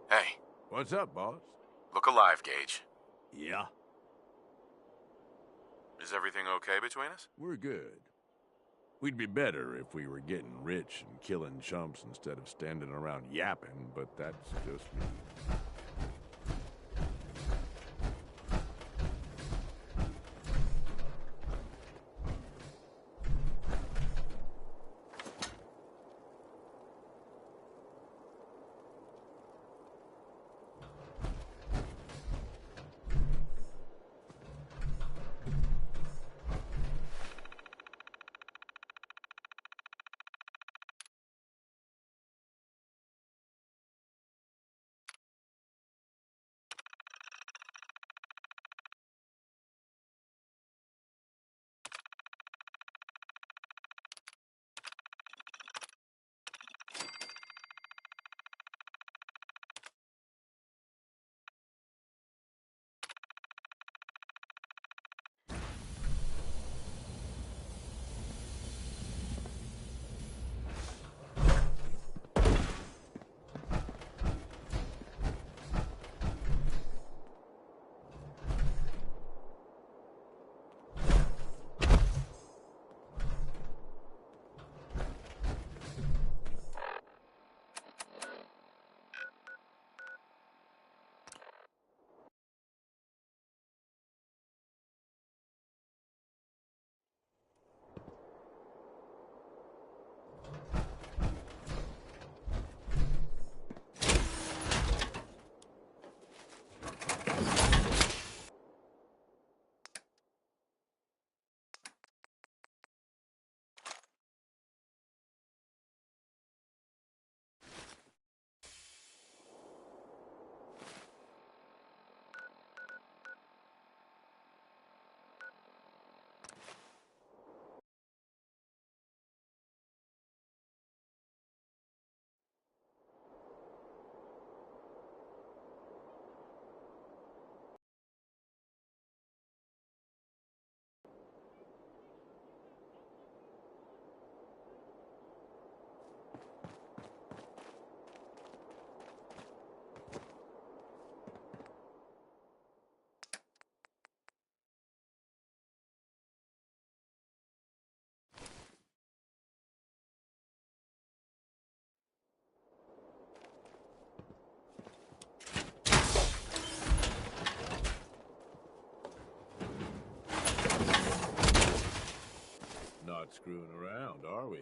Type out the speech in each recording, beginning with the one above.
Hey, What's up, boss? look alive, Gage. Yeah? Is everything okay between us? We're good. We'd be better if we were getting rich and killing chumps instead of standing around yapping, but that's just me. Not screwing around, are we?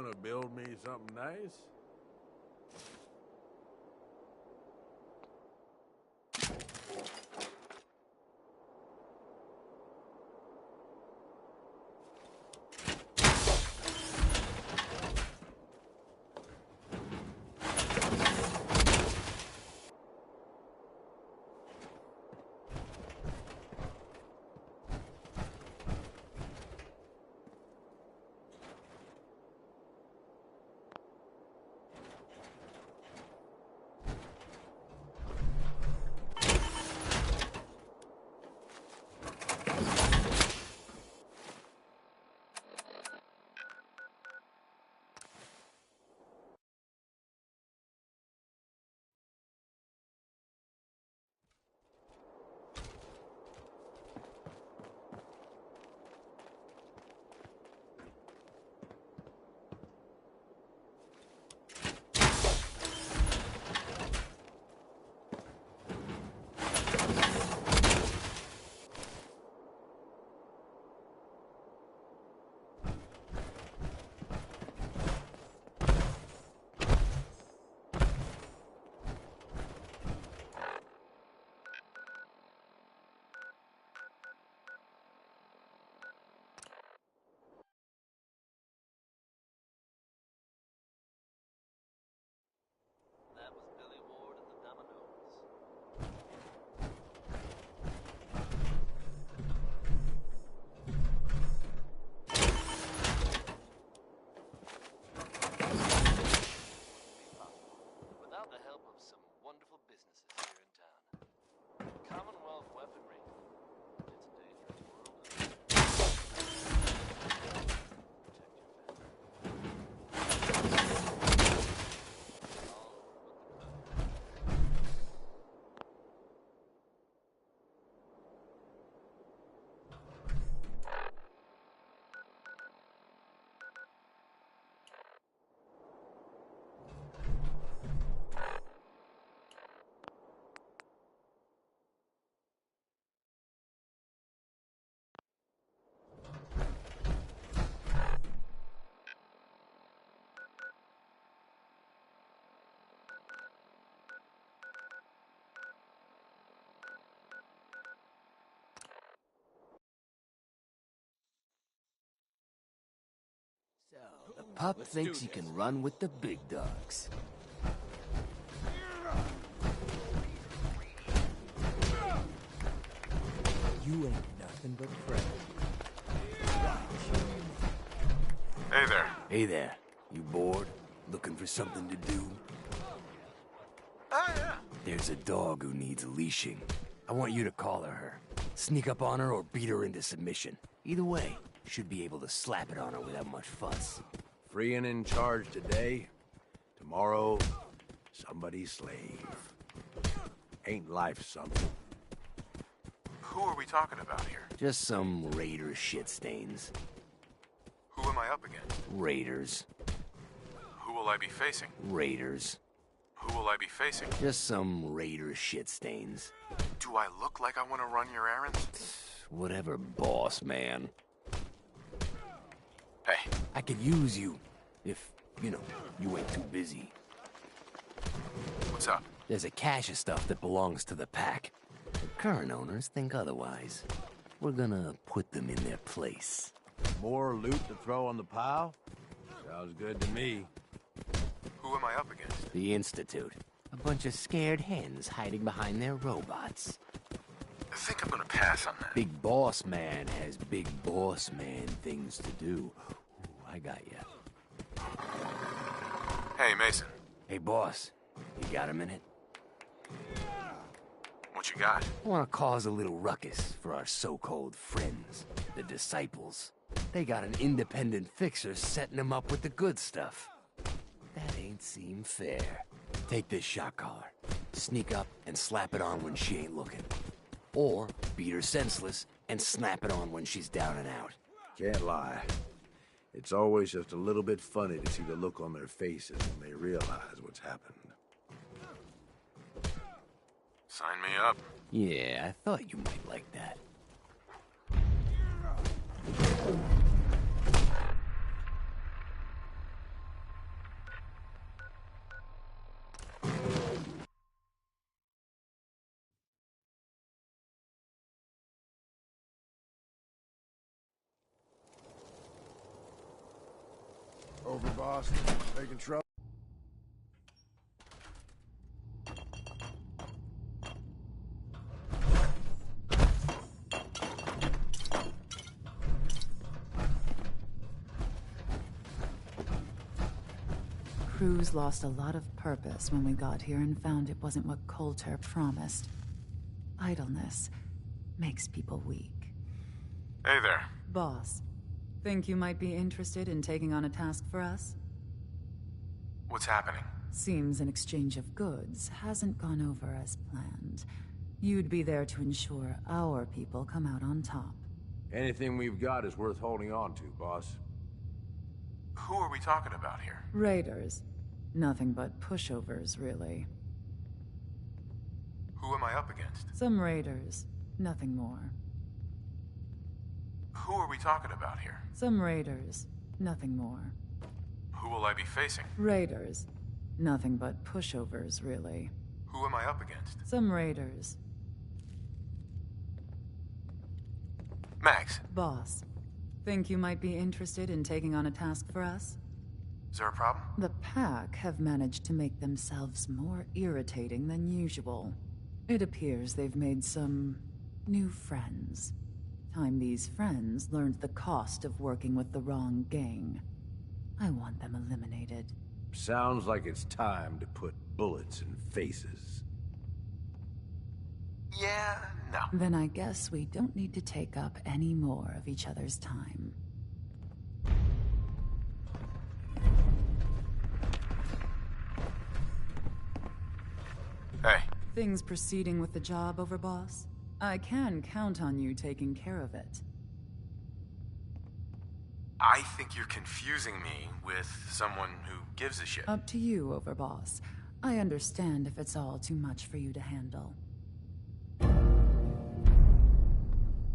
gonna build me something nice? That was Billy Ward and the Dominoes. Without the help of some wonderful businesses here in town. Commonwealth weaponry. It's a dangerous world. Protect your family. All over but the cover. So, the pup thinks he can run with the big dogs. You ain't nothing but friend. Hey there. Hey there. You bored? Looking for something to do? Oh, yeah. There's a dog who needs leashing. I want you to collar her. Sneak up on her or beat her into submission. Either way, should be able to slap it on her without much fuss. Free and in charge today. Tomorrow, somebody's slave. Ain't life something? Who are we talking about here? Just some raider shit stains. Who am I up against? Raiders. Who will I be facing? Raiders. Who will I be facing? Just some raider shit stains. Do I look like I want to run your errands? Whatever, boss man. Hey, I could use you if, you ain't too busy. what's up? There's a cache of stuff that belongs to the pack. The current owners think otherwise. We're gonna put them in their place. More loot to throw on the pile? Sounds good to me. Who am I up against? The Institute. A bunch of scared hens hiding behind their robots. I think I'm gonna pass on that. Big boss man has big boss man things to do. Ooh, I got ya. Hey, Mason. Hey, boss. You got a minute? What you got? I want to cause a little ruckus for our so-called friends, the disciples. They got an independent fixer setting them up with the good stuff. That ain't seem fair. Take this shot collar. Sneak up and slap it on when she ain't looking. Or beat her senseless and snap it on when she's down and out. Can't lie. It's always just a little bit funny to see the look on their faces when they realize what's happened. Sign me up. Yeah, I thought you might like that. boss. Making trouble. Cruz lost a lot of purpose when we got here and found it wasn't what Coulter promised. Idleness makes people weak. Hey there. Boss, think you might be interested in taking on a task for us? What's happening? Seems an exchange of goods hasn't gone over as planned. You'd be there to ensure our people come out on top. Anything we've got is worth holding on to, boss. Who are we talking about here? Raiders. Nothing but pushovers, really. Who am I up against? Some raiders. Nothing more. Who are we talking about here? Some raiders. Nothing more. Who will I be facing? Raiders. Nothing but pushovers, really. Who am I up against? Some raiders. Max, Boss, think you might be interested in taking on a task for us? is there a problem? The pack have managed to make themselves more irritating than usual. It appears they've made some new friends. Time these friends learned the cost of working with the wrong gang. I want them eliminated. Sounds like it's time to put bullets in faces. Yeah, no. Then I guess we don't need to take up any more of each other's time. Hey, Things proceeding with the job, Overboss? I can count on you taking care of it. I think you're confusing me with someone who gives a shit. Up to you, Overboss. I understand if it's all too much for you to handle.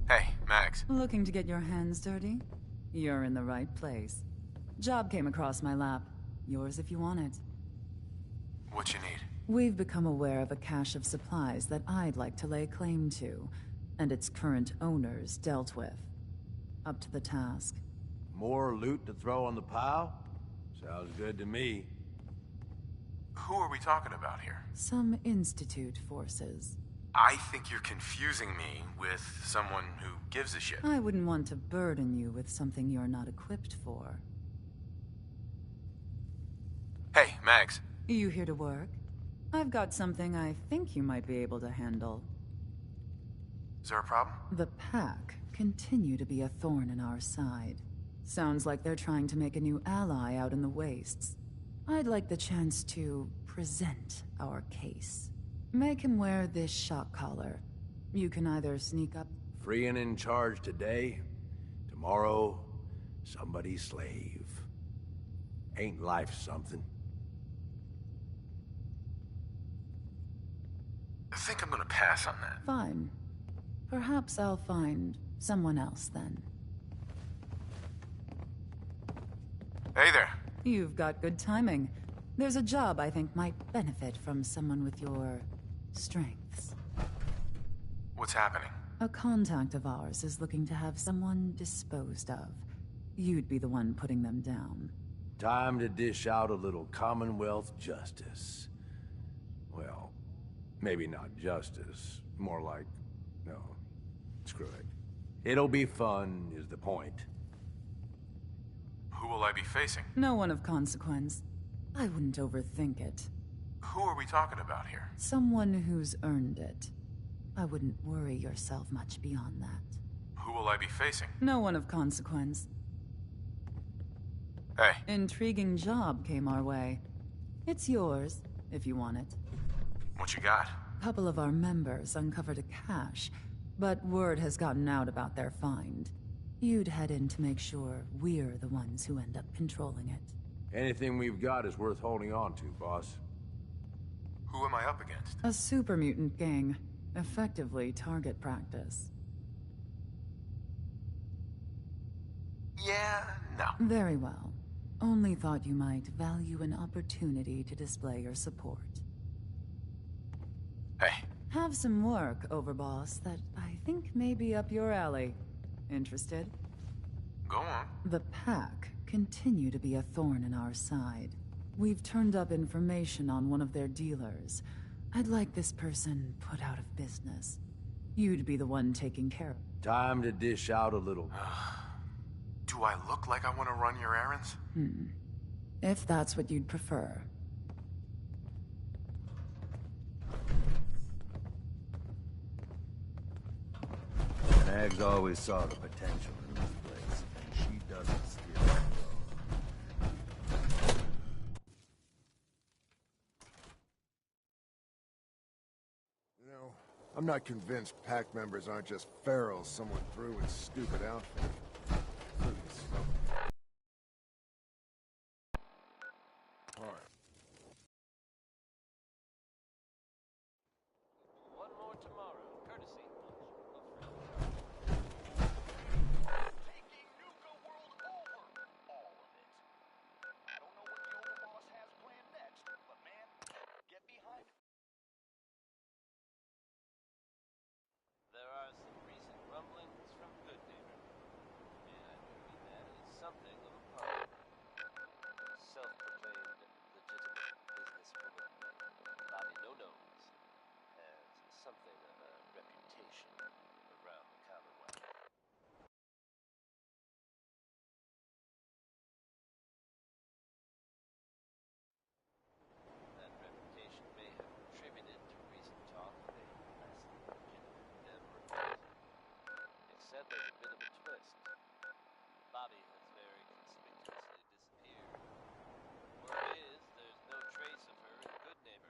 Hey, Max. Looking to get your hands dirty? You're in the right place. Job came across my lap. Yours if you want it. What you need? We've become aware of a cache of supplies that I'd like to lay claim to, and its current owners dealt with. Up to the task. More loot to throw on the pile? Sounds good to me. Who are we talking about here? Some Institute forces. I think you're confusing me with someone who gives a shit. I wouldn't want to burden you with something you're not equipped for. Hey, Max. You here to work? I've got something I think you might be able to handle. Is there a problem? The pack continue to be a thorn in our side. Sounds like they're trying to make a new ally out in the wastes. I'd like the chance to present our case. Make him wear this shock collar. You can either sneak up... Free and in charge today. Tomorrow, somebody's slave. Ain't life something? I think I'm gonna pass on that. Fine. Perhaps I'll find someone else then. Hey there. You've got good timing. There's a job I think might benefit from someone with your... strengths. What's happening? A contact of ours is looking to have someone disposed of. You'd be the one putting them down. Time to dish out a little Commonwealth justice. Well, maybe not justice. More like... no. Screw it. It'll be fun, is the point. Who will I be facing? No one of consequence. I wouldn't overthink it. Who are we talking about here? Someone who's earned it. I wouldn't worry yourself much beyond that. Who will I be facing? No one of consequence. Hey, Intriguing job came our way. It's yours, if you want it. what you got? A couple of our members uncovered a cache, but word has gotten out about their find. You'd head in to make sure we're the ones who end up controlling it. Anything we've got is worth holding on to, boss. Who am I up against? A super mutant gang. Effectively target practice. Yeah, no. Very well. Only thought you might value an opportunity to display your support. Hey, Have some work, Overboss, that I think may be up your alley. Interested? go on. The pack continue to be a thorn in our side. We've turned up information on one of their dealers. I'd like this person put out of business. You'd be the one taking care of it. Time to dish out a little. Do I look like I want to run your errands? If that's what you'd prefer. Mags always saw the potential in this place, and she doesn't steal it. You know, I'm not convinced pack members aren't just ferals someone threw in stupid outfit. Alright. One more tomorrow, courtesy Taking Nuka-World over. All of it. I don't know what the overboss has planned next, but man, get behind it. There are some recent rumblings from Good Neighbor, and I do mean that as something of a part. Self-proclaimed legitimate businesswoman, Bobby No-Nos, has something of a reputation around the Commonwealth. That reputation may have contributed to recent talk of a less legitimate endeavor. Except there's a bit of a twist. Bobby has very conspicuously disappeared. Word is, there's no trace of her in Good Neighbor.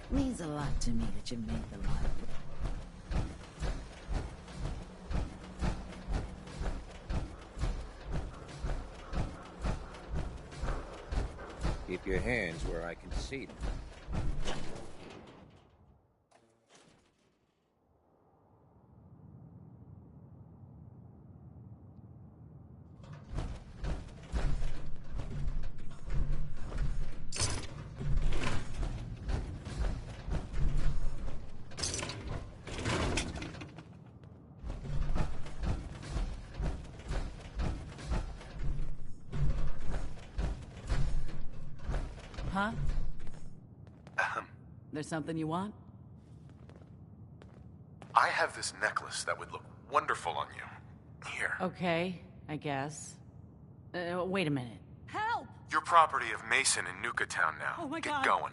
Means a lot to me that you made the life. Keep your hands where I can see them. Huh? There's something you want? I have this necklace that would look wonderful on you. Here. Okay, I guess. Wait a minute. Help! You're property of Mason in Nuka-Town now. Oh my Get God. going.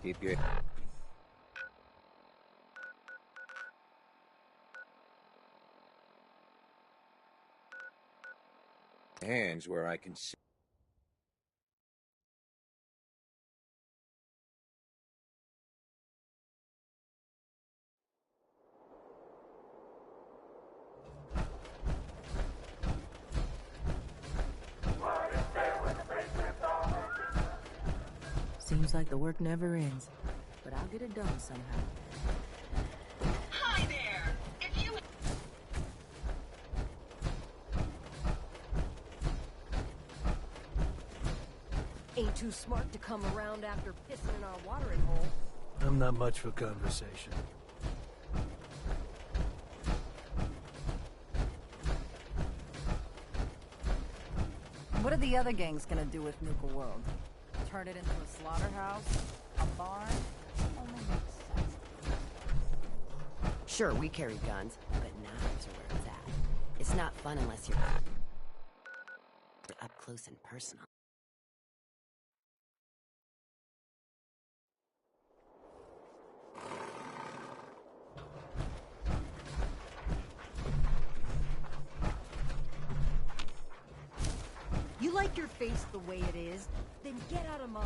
Keep your hands where I can see. Seems like the work never ends, but I'll get it done somehow. Hi there! If you... Ain't too smart to come around after pissing in our watering hole. I'm not much for conversation. What are the other gangs gonna do with Nuka-World? Turn it into a slaughterhouse? A barn? Only makes sense. Sure, we carry guns, but knives are where it's at. It's not fun unless you're up close and personal. You like your face the way it is? Then get out of mine.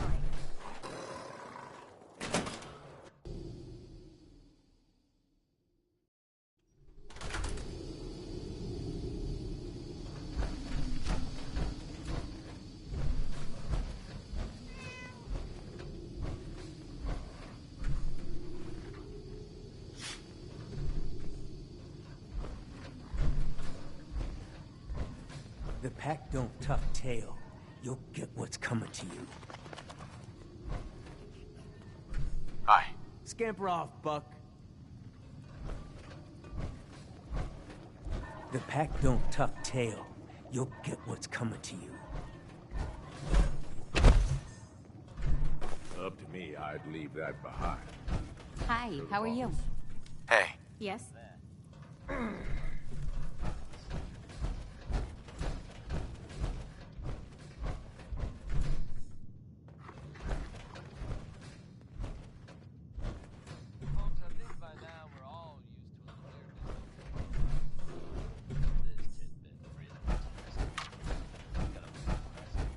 The pack don't tuck tail. You'll get what's coming to you. Hi. Scamper off, Buck. The pack don't tuck tail. You'll get what's coming to you. Up to me, I'd leave that behind. Hi, how are you? Hey. Yes? Folks, I think by now we're all used to a clear this tidbit really interesting. Gotta be impressive.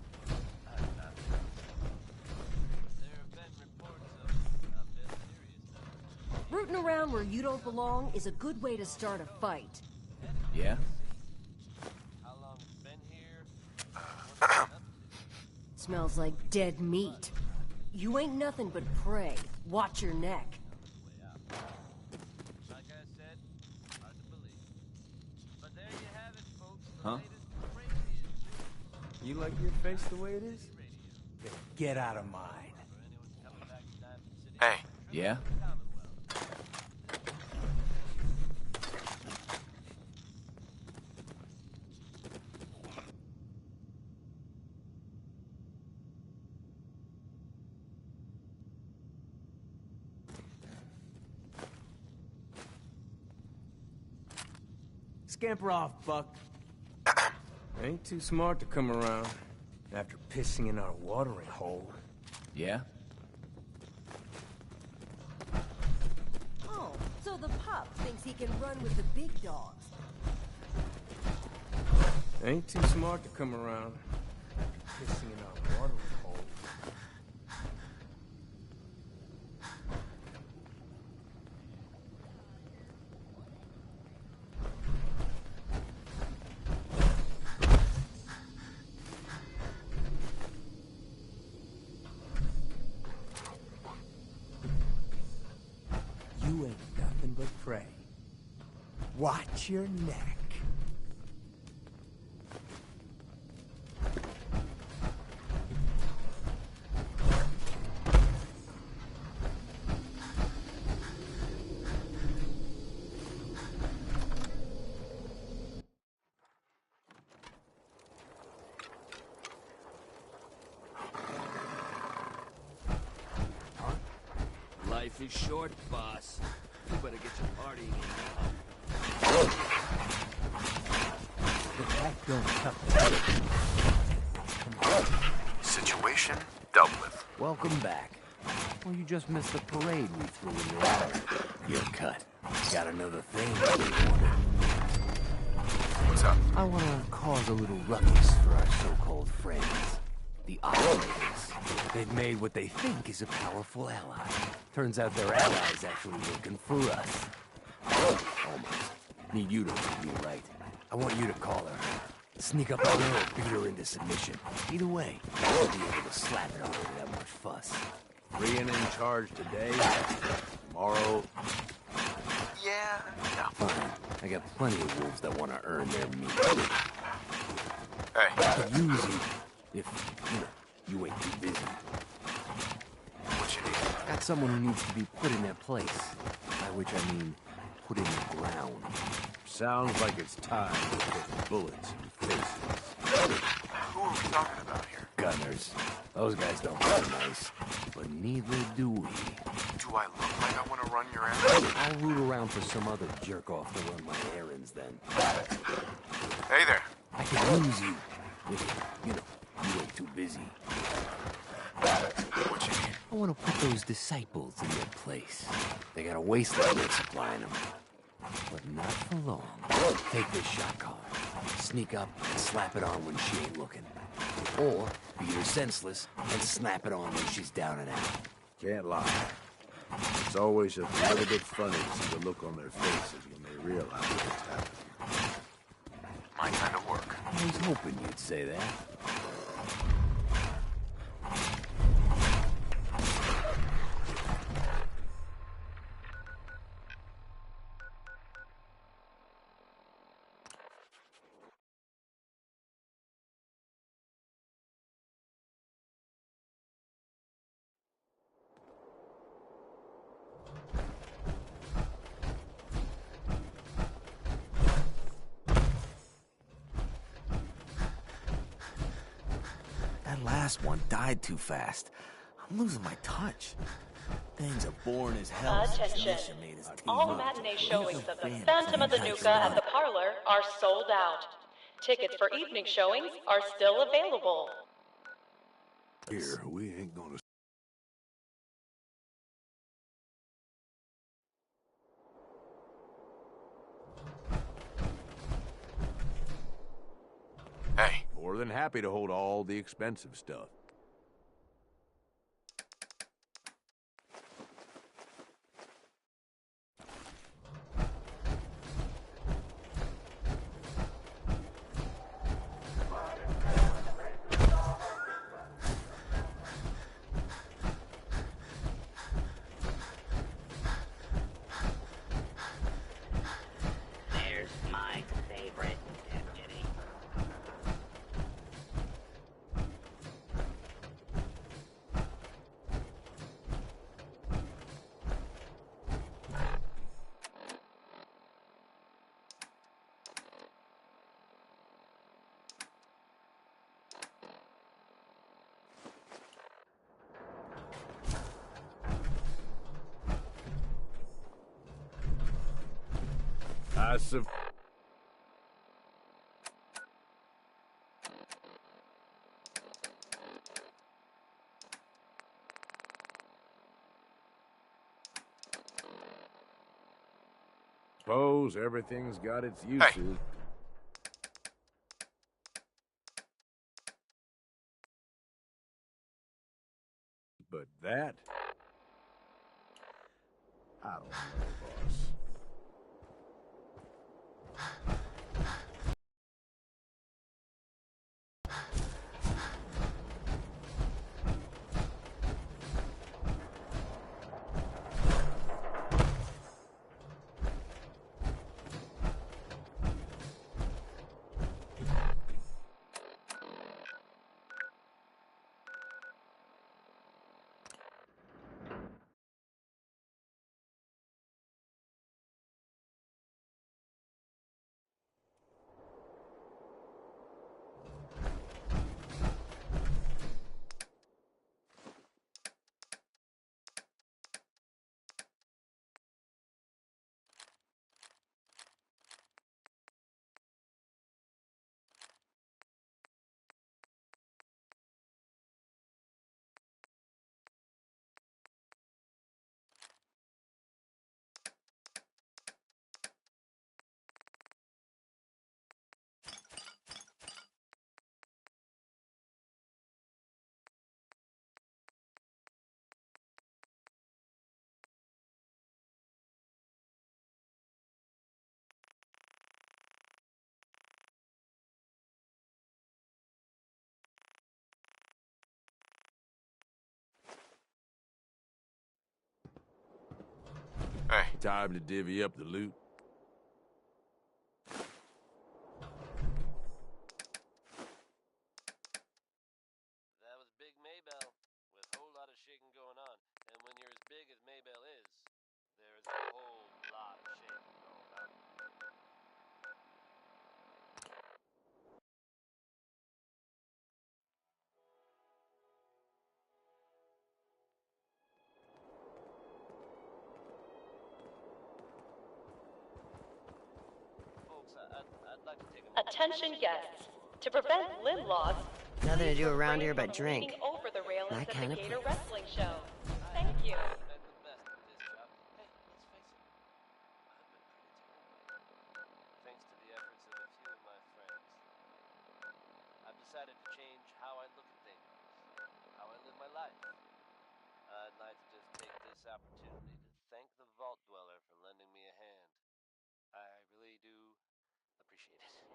There have been reports of a bit serious. Rooting around where you don't belong is a good way to start a fight. Yeah? How long it's been here? What's it been up to? Smells like dead meat. You ain't nothing but prey. Watch your neck. Like I said, hard to believe. But there you have it, folks. The Huh? latest craziest news. You like your face the way it is? Then get out of mine. For anyone coming back to Diamond City. Hey. Yeah? Commonwealth. Scamper off, Buck. Ain't too smart to come around after pissing in our watering hole. Yeah? Oh, so the pup thinks he can run with the big dogs. Ain't too smart to come around after pissing in our watering hole. You ain't nothing but prey. Watch your neck. Life is short, boss. You better get your partying in now. The pack don't cut. Situation dealt with. Welcome back. Well, you just missed the parade we threw in your honor. You're cut. Got another thing you wanted. What's up? I want to cause a little ruckus for our so-called friends. The operators. They've made what they think is a powerful ally. Turns out their allies actually working for us. Almost. Need you to read me right. I want you to call her. Sneak up on her or beat her into submission. Either way, I'll be able to slap it on her without much fuss. Free and in charge today, tomorrow. Yeah, no. Fine. I got plenty of wolves that want to earn their meat. Hey, I could use you if, you ain't too busy. what you need? Got someone who needs to be put in their place. By which I mean, put in the ground. Sounds like it's time to put bullets in faces. Who are we talking about here? Gunners. Those guys don't look nice. But neither do we. Do I look like I want to run your errands? I'll root around for some other jerk-off to run my errands then. Hey there. I can use you if, you ain't too busy. What you need? I want to put those disciples in their place. They got a wasteland they're supplying them. But not for long. Take this shot collar. Sneak up and slap it on when she ain't looking. Or beat her senseless and snap it on when she's down and out. Can't lie. It's always just a little bit funny to see the look on their faces when they realize what's happening. My kind of work. I was hoping you'd say that. That last one died too fast. I'm losing my touch. Things are boring as hell since Attention. Misha made his team All up. matinee Think showings of of The being Phantom of the type Nuka at the Parlor are sold out. Tickets for evening showings are still available. Here, we ain't gonna... Hey. More than happy to hold all the expensive stuff. There's my favorite deputy. Suppose everything's got its uses. But that... I don't know, boss. Hey. Time to divvy up the loot. That was Big Maybell, with a whole lot of shaking going on. And when you're as big as Maybell is, there is a whole lot of shaking going on. Folks, I'd like to take a moment. Attention guests. To prevent limb loss, Nothing to please do around refrain here but from drink. leaning over the railings My at kind the of Gator place. Wrestling Show. Thank you. Been the best at this job. Hey, let's face it. I've been pretty terrible. Thanks to the efforts of a few of my friends, I've decided to change how I look at things, how I live my life. I'd like to just take this opportunity to thank the Vault Dweller for lending me a hand. I really do appreciate it.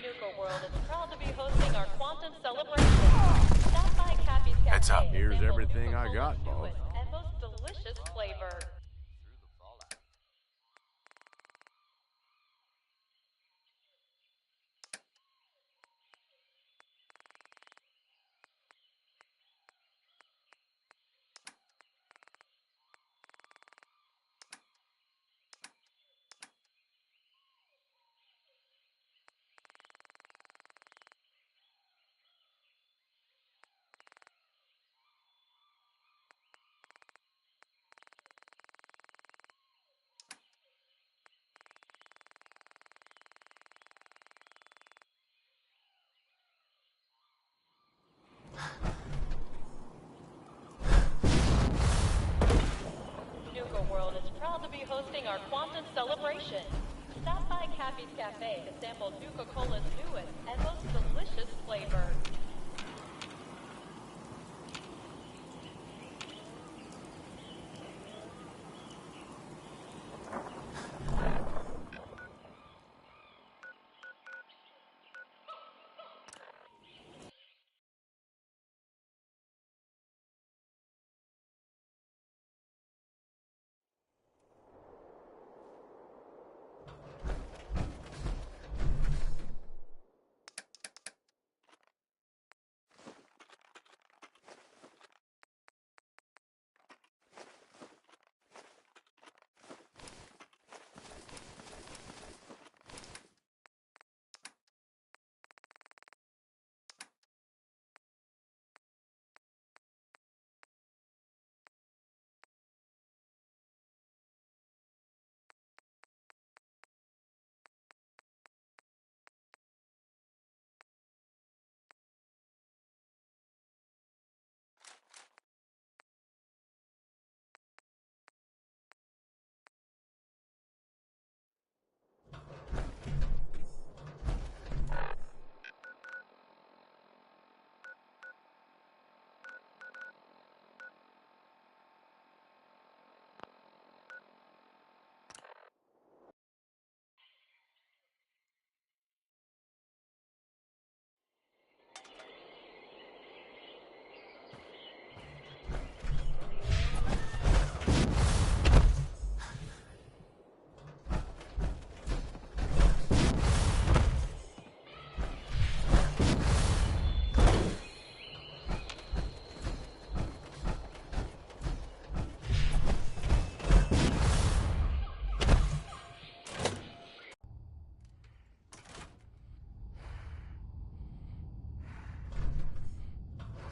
Nuka-World is proud to be hosting our Quantum Celebration. Stop by Cappy's Cafe. Heads up. Here's Sample everything I Nuka-Cola's got, boss. newest and most delicious flavor. Through the fallout. hosting our Quantum Celebration. Stop by Cappy's Cafe to sample Nuka-Cola's newest and most delicious flavor.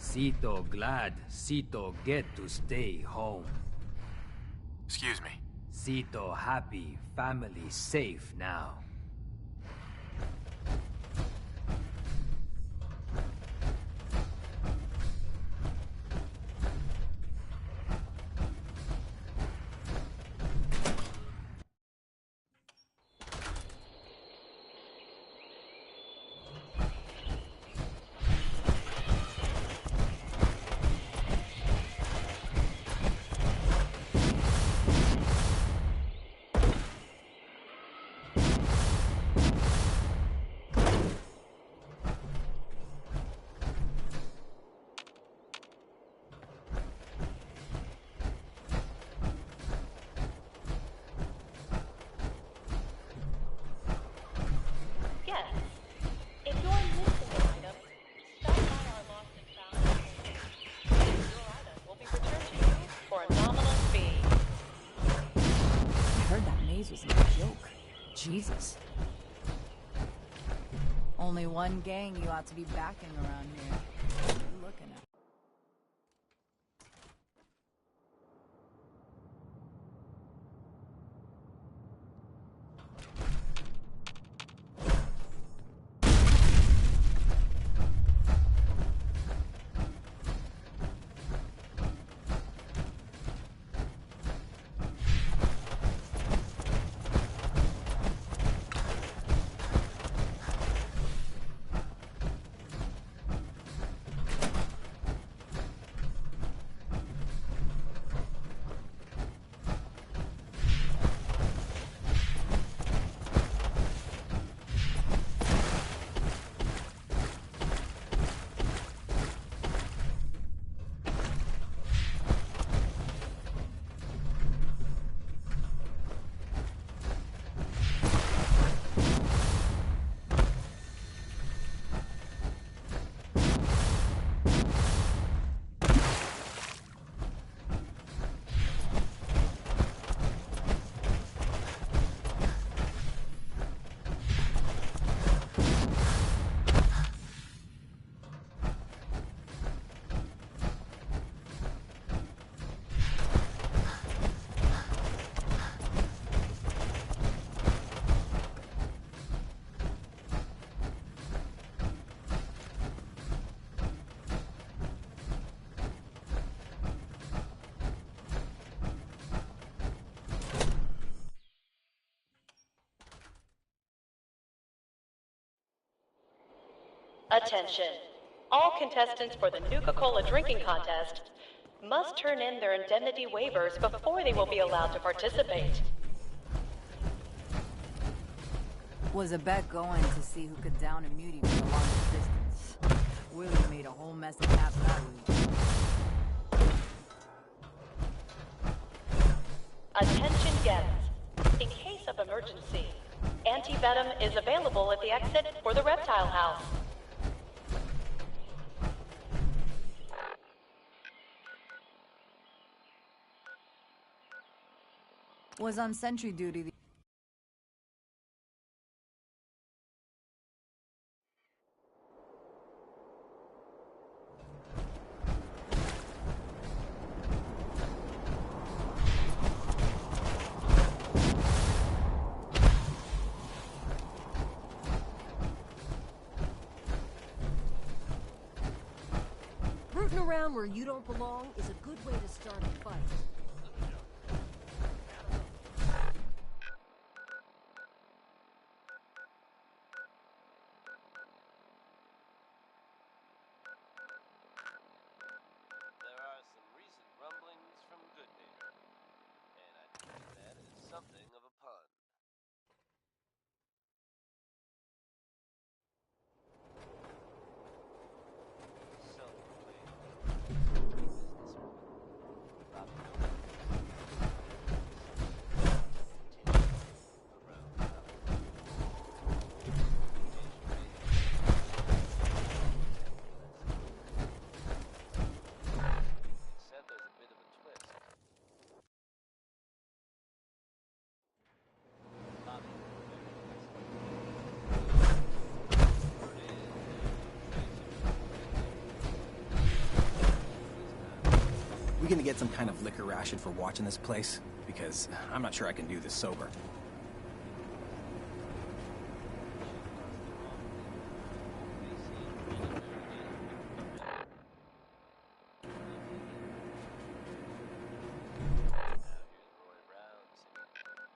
Sito glad Sito get to stay home. Excuse me. Sito happy, family safe now. Yes. If you're missing an item, stop by our lost and found location. Your item will be returned to you for a nominal fee. I heard that maze was no joke. Jesus. Only one gang you ought to be backing around here. What are you looking at? Attention. All contestants for the Nuka-Cola drinking contest must turn in their indemnity waivers before they will be allowed to participate. Was a bet going to see who could down a mutie from the longest distance. Willie made a whole mess of half that week. Attention guests. In case of emergency, anti-venom is available at the exit for the reptile house. Was on sentry duty. Rooting around where you don't belong is a good way to start a fight. There are some recent rumblings from Good Neighbor, and I take that as something of a pun. Said there's a bit of a twist. We gonna get some kind of liquor ration for watching this place? Because I'm not sure I can do this sober.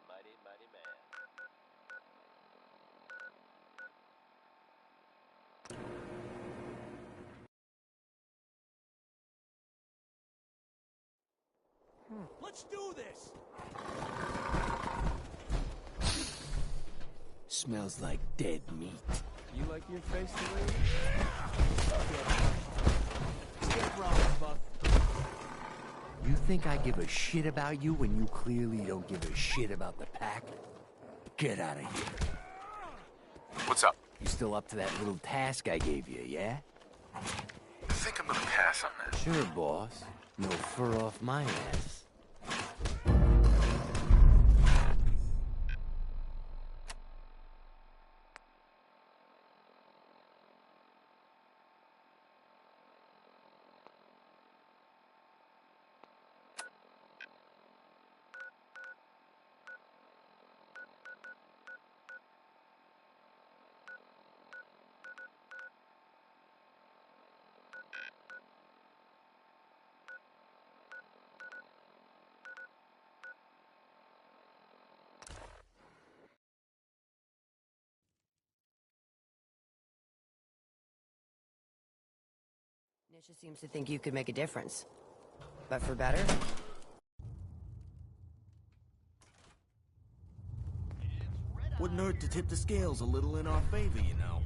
Mighty, mighty man. Let's do this! Smells like dead meat. You like your face the way it is? Get wrong, Buck. You think I give a shit about you when you clearly don't give a shit about the pack? Get out of here. What's up? You still up to that little task I gave you, yeah? I think I'm gonna pass on that. Sure, boss. No fur off my ass. Nisha seems to think you could make a difference. But for better? Wouldn't hurt to tip the scales a little in our favor, you know.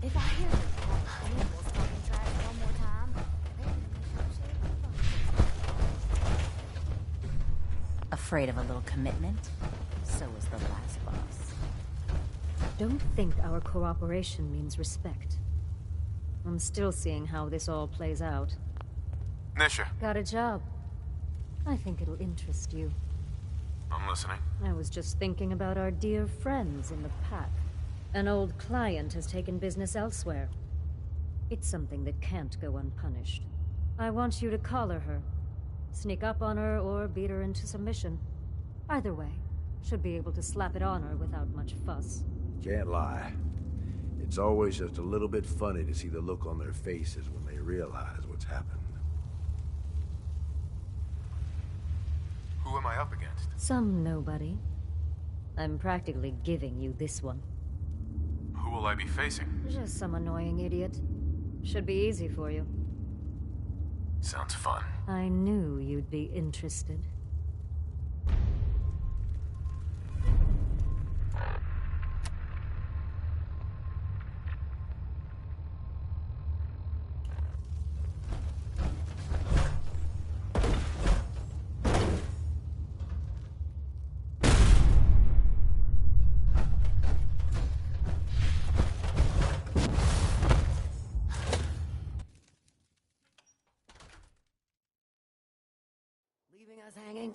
If I hear animals talking trash one more time, afraid of a little commitment? So is the last boss. Don't think our cooperation means respect. I'm still seeing how this all plays out. Nisha, Got a job. I think it'll interest you. I'm listening. I was just thinking about our dear friends in the pack. An old client has taken business elsewhere. It's something that can't go unpunished. I want you to collar her. Sneak up on her or beat her into submission. Either way, should be able to slap it on her without much fuss. Can't lie. It's always just a little bit funny to see the look on their faces when they realize what's happened. Who am I up against? Some nobody. I'm practically giving you this one. Who will I be facing? Just some annoying idiot. Should be easy for you. Sounds fun. I knew you'd be interested. Leaving us hanging?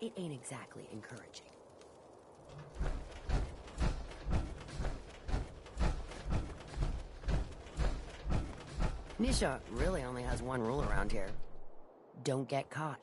It ain't exactly encouraging. Nisha really only has one rule around here. Don't get caught.